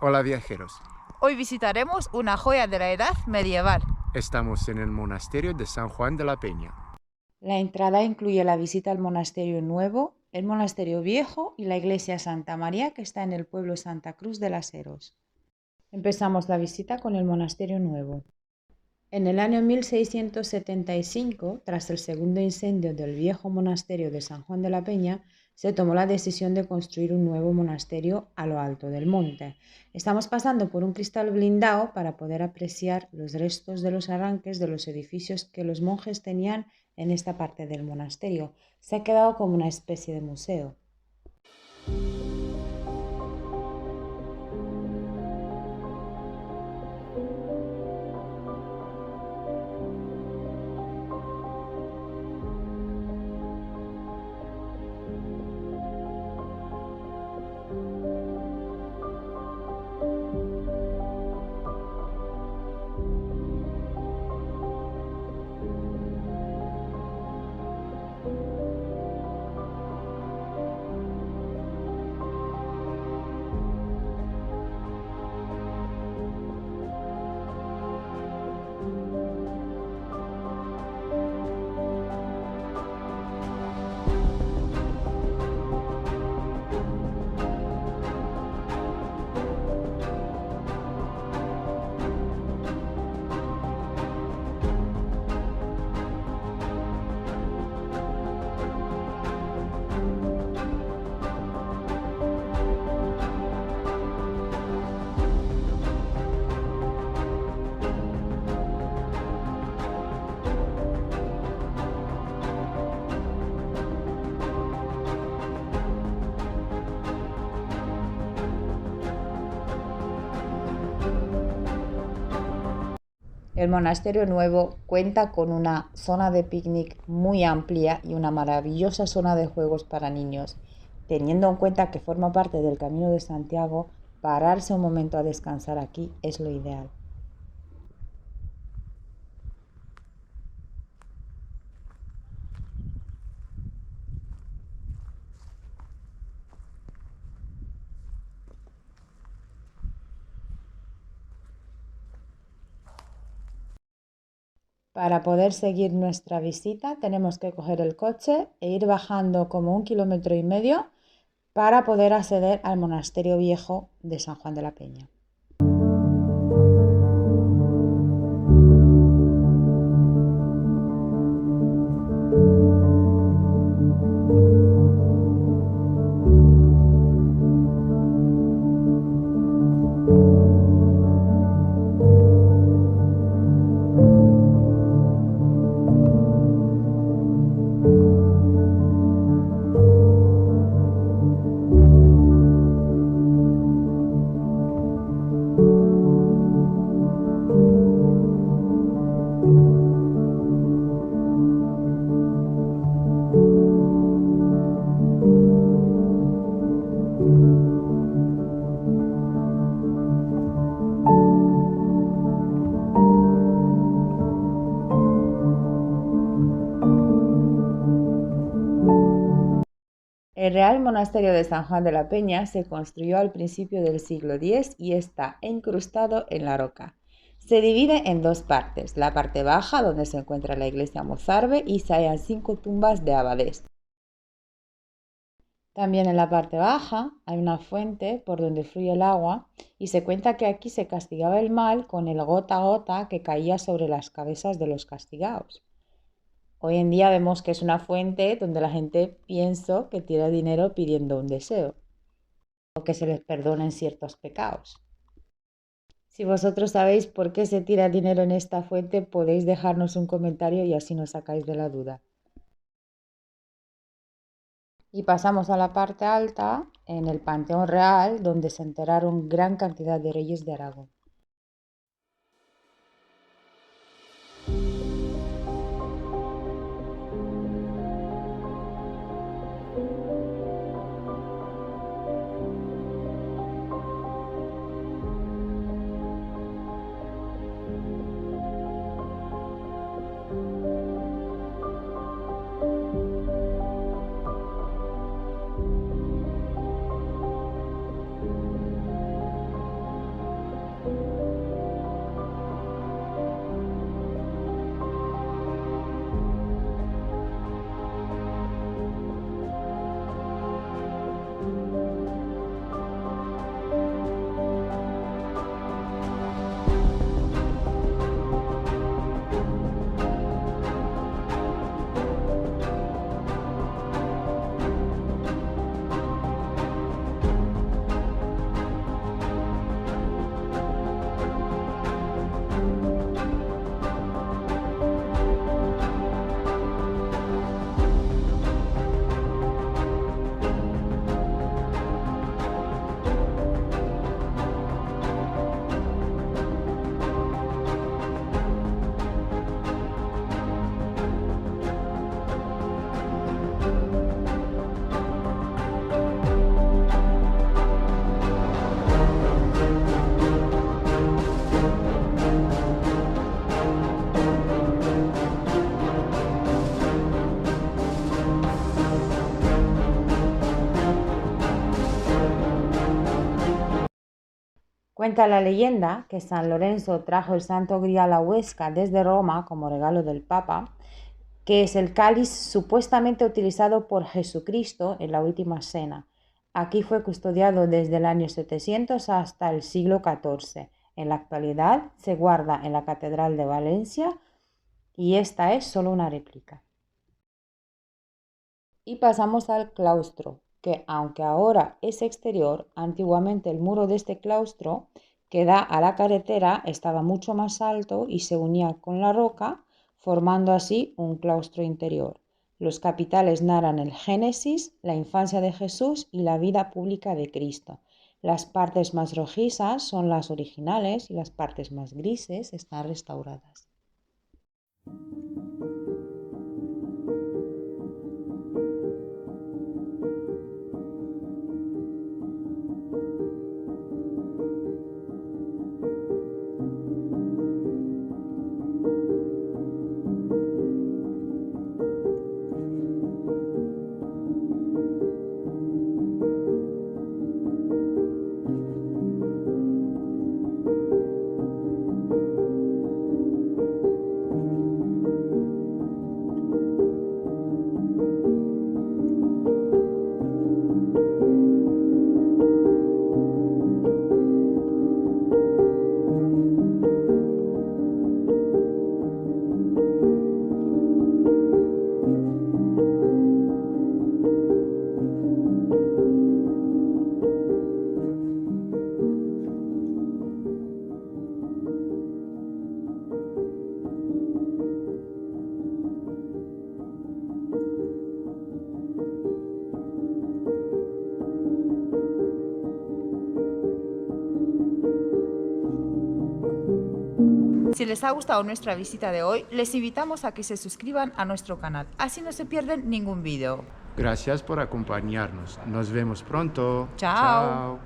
Hola viajeros, Hoy visitaremos una joya de la edad medieval. estamos en el monasterio de San Juan de la Peña. La entrada incluye la visita al monasterio nuevo, el monasterio viejo y la iglesia Santa María que está en el pueblo Santa Cruz de las Heros. Empezamos la visita con el monasterio nuevo. En el año 1675, tras el segundo incendio del viejo monasterio de San Juan de la Peña, se tomó la decisión de construir un nuevo monasterio a lo alto del monte. Estamos pasando por un cristal blindado para poder apreciar los restos de los arranques de los edificios que los monjes tenían en esta parte del monasterio. Se ha quedado como una especie de museo. El monasterio nuevo cuenta con una zona de picnic muy amplia y una maravillosa zona de juegos para niños. Teniendo en cuenta que forma parte del Camino de Santiago, pararse un momento a descansar aquí es lo ideal. Para poder seguir nuestra visita tenemos que coger el coche e ir bajando como 1,5 kilómetros para poder acceder al monasterio viejo de San Juan de la Peña. El Real Monasterio de San Juan de la Peña se construyó al principio del siglo X y está incrustado en la roca. Se divide en dos partes, la parte baja donde se encuentra la iglesia mozárabe y se hallan 5 tumbas de abades. También en la parte baja hay una fuente por donde fluye el agua y se cuenta que aquí se castigaba el mal con el gota a gota que caía sobre las cabezas de los castigados. Hoy en día vemos que es una fuente donde la gente piensa que tira dinero pidiendo un deseo o que se les perdonen ciertos pecados. Si vosotros sabéis por qué se tira dinero en esta fuente, podéis dejarnos un comentario y así nos sacáis de la duda. Y pasamos a la parte alta, en el Panteón Real, donde se enterraron gran cantidad de reyes de Aragón. Cuenta la leyenda que San Lorenzo trajo el Santo Grial a Huesca desde Roma como regalo del Papa, que es el cáliz supuestamente utilizado por Jesucristo en la Última Cena. Aquí fue custodiado desde el año 700 hasta el siglo XIV. En la actualidad se guarda en la Catedral de Valencia y esta es solo una réplica. Y pasamos al claustro, que aunque ahora es exterior, antiguamente el muro de este claustro que da a la carretera estaba mucho más alto y se unía con la roca, formando así un claustro interior. Los capiteles narran el Génesis, la infancia de Jesús y la vida pública de Cristo. Las partes más rojizas son las originales y las partes más grises están restauradas. Si les ha gustado nuestra visita de hoy, les invitamos a que se suscriban a nuestro canal, así no se pierden ningún vídeo. Gracias por acompañarnos. Nos vemos pronto. Chao.